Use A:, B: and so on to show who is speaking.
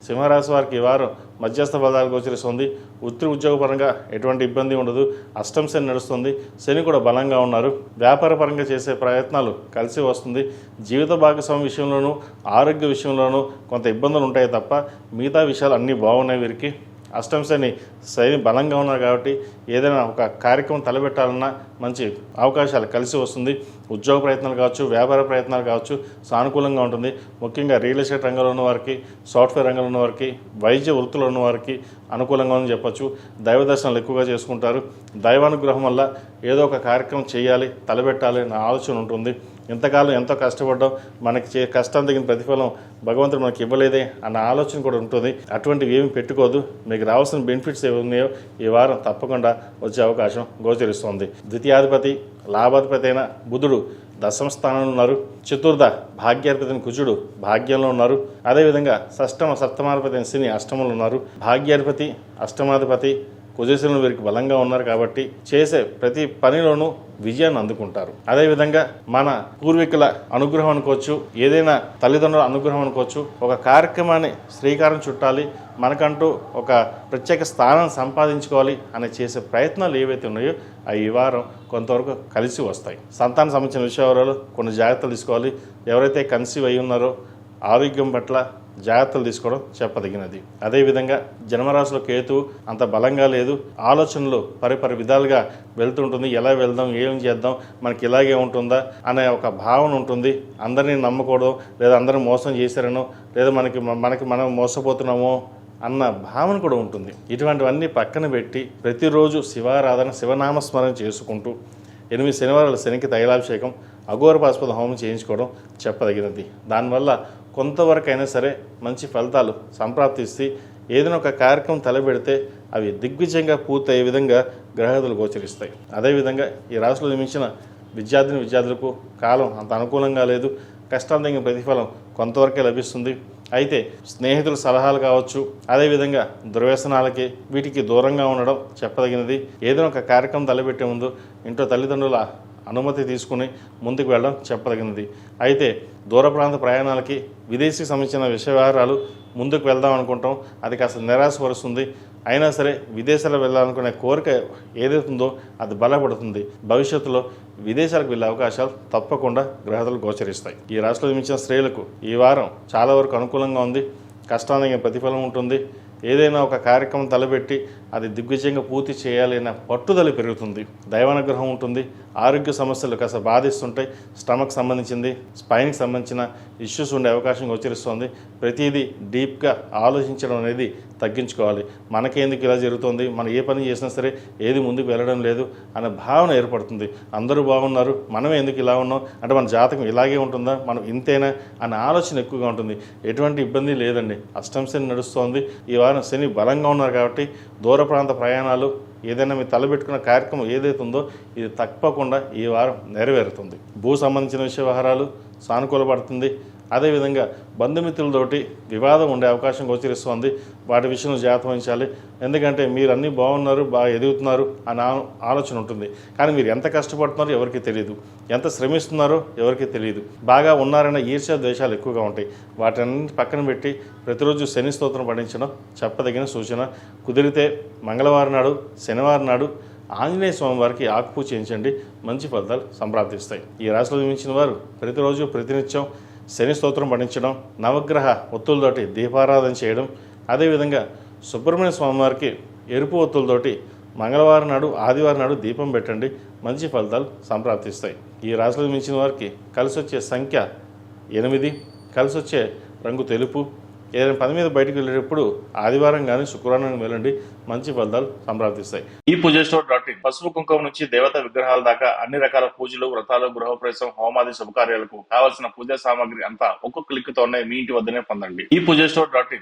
A: సింహరాశి వారికి ఈ వారం మధ్యస్థ ఫలితాలు గోచరిస్తుంది. వృత్తి ఉద్యోగపరంగా ఎటువంటి ఇబ్బంది ఉండదు. అష్టమ శని నడుస్తుంది. శని కూడా బలంగా ఉన్నారు. వ్యాపార పరంగా చేసే ప్రయత్నాలు కలిసి వస్తుంది. జీవిత భాగస్వామి విషయంలోనూ ఆరోగ్య విషయంలోనూ కొంత ఇబ్బందులు ఉంటాయి తప్ప మిగతా విషయాలు అన్నీ బాగున్నాయి. వీరికి అష్టమ శని బలంగా ఉన్నారు కాబట్టి ఏదైనా ఒక కార్యక్రమం తలపెట్టాలన్నా మంచి అవకాశాలు కలిసి వస్తుంది. ఉద్యోగ ప్రయత్నాలు కావచ్చు, వ్యాపార ప్రయత్నాలు కావచ్చు, సానుకూలంగా ఉంటుంది. ముఖ్యంగా రియల్ ఎస్టేట్ రంగంలో ఉన్న వారికి, సాఫ్ట్వేర్ రంగంలో ఉన్న వారికి, వైద్య వృత్తిలో ఉన్న వారికి అనుకూలంగా ఉందని చెప్పచ్చు. దైవ దర్శనాలు ఎక్కువగా చేసుకుంటారు. దైవానుగ్రహం వల్ల ఏదో ఒక కార్యక్రమం చేయాలి, తలపెట్టాలి అనే ఆలోచన ఉంటుంది. ఇంతకాలం ఎంతో కష్టపడ్డాం, మనకి కష్టం తగిన ప్రతిఫలం భగవంతుడు మనకి ఇవ్వలేదే అన్న ఆలోచన కూడా ఉంటుంది. అటువంటివి ఏమి పెట్టుకోదు. మీకు రావాల్సిన బెనిఫిట్స్ ఏమి ఉన్నాయో ఈ వారం తప్పకుండా వచ్చే అవకాశం గోచరిస్తుంది. ద్వితీయాధిపతి లాభాధిపతి అయిన బుధుడు దశమ స్థానంలో ఉన్నారు. చతుర్థ భాగ్యాధిపతి కుజుడు భాగ్యంలో ఉన్నారు. అదేవిధంగా షష్టమ సప్తమాధిపతి అయిన శని అష్టమంలో ఉన్నారు. భాగ్యాధిపతి అష్టమాధిపతి కుజశనులు వీరికి బలంగా ఉన్నారు కాబట్టి చేసే ప్రతి పనిలోనూ విజయాన్ని అందుకుంటారు. అదేవిధంగా మన పూర్వీకుల అనుగ్రహం అనుకోవచ్చు, ఏదైనా తల్లిదండ్రుల అనుగ్రహం అనుకోవచ్చు. ఒక కార్యక్రమాన్ని శ్రీకారం చుట్టాలి, మనకంటూ ఒక ప్రత్యేక స్థానం సంపాదించుకోవాలి అని చేసే ప్రయత్నాలు ఏవైతే ఉన్నాయో అవి ఈ వారం కొంతవరకు కలిసి వస్తాయి. సంతానం సంబంధించిన విషయాలు కొన్ని జాగ్రత్తలు తీసుకోవాలి. ఎవరైతే కన్సీవ్ అయి ఉన్నారో ఆరోగ్యం పట్ల జాగ్రత్తలు తీసుకోవడం చెప్పదగినది. అదేవిధంగా జన్మరాశిలో కేతు అంత బలంగా లేదు. ఆలోచనలు పరిపరి విధాలుగా వెళ్తుంటుంది. ఎలా వెళ్దాం, ఏం చేద్దాం, మనకి ఇలాగే ఉంటుందా అనే ఒక భావన ఉంటుంది. అందరినీ నమ్మకూడదు, లేదా అందరూ మోసం చేశారనో, లేదా మనకి మనం మోసపోతున్నామో అన్న భావన కూడా ఉంటుంది. ఇటువంటివన్నీ పక్కన పెట్టి ప్రతిరోజు శివారాధన, శివనామస్మరణ చేసుకుంటూ 8 శనివారాలు శనికి తైలాభిషేకం, అఘోర పాశుపత హోమం చేయించుకోవడం చెప్పదగినది. దానివల్ల కొంతవరకైనా సరే మంచి ఫలితాలు సంప్రాప్తిస్తే ఏదైనా ఒక కార్యక్రమం తలపెడితే అవి దిగ్విజయంగా పూర్తయ్యే విధంగా గ్రహగతులు గోచరిస్తాయి. అదేవిధంగా ఈ రాశిలో నిర్మించిన విద్యార్థులకు కాలం అంత అనుకూలంగా లేదు. కష్టాలు తగిన ప్రతిఫలం కొంతవరకే లభిస్తుంది. అయితే స్నేహితుల సలహాలు కావచ్చు, అదేవిధంగా దుర్వ్యసనాలకి వీటికి దూరంగా ఉండడం చెప్పదగినది. ఏదైనా ఒక కార్యక్రమం తలపెట్టే ముందు ఇంట్లో తల్లిదండ్రుల అనుమతి తీసుకుని ముందుకు వెళ్ళడం చెప్పదగినది. అయితే దూర ప్రాంత ప్రయాణాలకి, విదేశీకి సంబంధించిన విషయ వ్యవహారాలు ముందుకు వెళ్దాం అనుకుంటాం, అది కాస్త నిరాశపరుస్తుంది. అయినా సరే విదేశాలకు వెళ్ళాలనుకునే కోరిక ఏదైతుందో అది బలపడుతుంది. భవిష్యత్తులో విదేశాలకు వెళ్ళే అవకాశాలు తప్పకుండా గ్రహతులు గోచరిస్తాయి. ఈ రాశిలో జన్మించిన స్త్రీలకు ఈ వారం చాలా వరకు అనుకూలంగా ఉంది. కష్టానికి ప్రతిఫలం ఉంటుంది. ఏదైనా ఒక కార్యక్రమం తలపెట్టి అది దిగ్విజయంగా పూర్తి చేయాలి అన్న పట్టుదల పెరుగుతుంది. దైవానుగ్రహం ఉంటుంది. ఆరోగ్య సమస్యలు కాస్త బాధిస్తుంటాయి. స్టమక్ సంబంధించింది, స్పైన్కి సంబంధించిన ఇష్యూస్ ఉండే అవకాశం గోచరిస్తుంది. ప్రతిదీ డీప్గా ఆలోచించడం అనేది తగ్గించుకోవాలి. మనకేందుకు ఇలా జరుగుతుంది, మనం ఏ పని చేసినా సరే ఏది ముందుకు వెళ్ళడం లేదు అనే భావన ఏర్పడుతుంది. అందరూ బాగున్నారు, మనమే ఎందుకు ఇలా ఉన్నాం, అంటే మన జాతకం ఇలాగే ఉంటుందా, మనం ఇంతేనా అనే ఆలోచన ఎక్కువగా ఉంటుంది. ఎటువంటి ఇబ్బంది లేదండి. అష్టమ శని నడుస్తోంది. ఈ వారం శని బలంగా ఉన్నారు కాబట్టి దూర ప్రాంత ప్రయాణాలు, ఏదైనా మీరు తలబెట్టుకున్న కార్యక్రమం ఏదైతే ఉందో ఇది తప్పకుండా ఈ వారం నెరవేరుతుంది. భూ సంబంధించిన విషయ వ్యవహారాలు సానుకూలపడుతుంది. అదేవిధంగా బంధుమిత్రులతోటి వివాదం ఉండే అవకాశం గోచరిస్తుంది. వాటి విషయంలో జాగ్రత్త వహించాలి. ఎందుకంటే మీరు అన్నీ బాగున్నారు, బాగా ఎదుగుతున్నారు అనే ఆలోచన ఉంటుంది. కానీ మీరు ఎంత కష్టపడుతున్నారో ఎవరికి తెలియదు, ఎంత శ్రమిస్తున్నారో ఎవరికి తెలియదు. బాగా ఉన్నారనే ఈర్ష్య ద్వేషాలు ఎక్కువగా ఉంటాయి. వాటన్నింటి పక్కన పెట్టి ప్రతిరోజు శని స్తోత్రం పఠించడం చెప్పదగిన సూచన. కుదిరితే మంగళవారం నాడు, శనివారం నాడు ఆంజనేయ స్వామి వారికి ఆకుపూజ చేయించండి. మంచి ఫలితాలు సంప్రాప్తిస్తాయి. ఈ రాశిలో జన్మించిన వారు ప్రతిరోజు ప్రతినిత్యం శని స్తోత్రం పఠించడం, నవగ్రహ ఒత్తులతోటి దీపారాధన చేయడం, అదేవిధంగా సుబ్రహ్మణ్య స్వామివారికి ఎరుపు ఒత్తులతోటి మంగళవారం నాడు, ఆదివారం నాడు దీపం పెట్టండి. మంచి ఫలితాలు సంప్రాప్తిస్తాయి. ఈ రాశిలో మించిన వారికి కలిసి వచ్చే సంఖ్య 8, కలిసి వచ్చే రంగు తెలుపు. ఏదైనా పని మీద బయటకు వెళ్ళేటప్పుడు ఆదివారం కానీ శుక్రవారం వెళ్ళండి. మంచి ఫలితాలు సంప్రాప్తిస్తాయి. ఈ పూజస్టోర్.in పసుపు కుంకుమ నుంచి దేవతా విగ్రహాల దాకా అన్ని రకాల పూజలు, వ్రతాలు, గృహప్రవేశం, హోమాది శుభకార్యాలకు కావాల్సిన పూజా సామాగ్రి అంతా ఒక్కొక్క క్లిక్ తోనే మీ ఇంటి వద్దనే పొందండి. ఈ పూజస్టోర్.in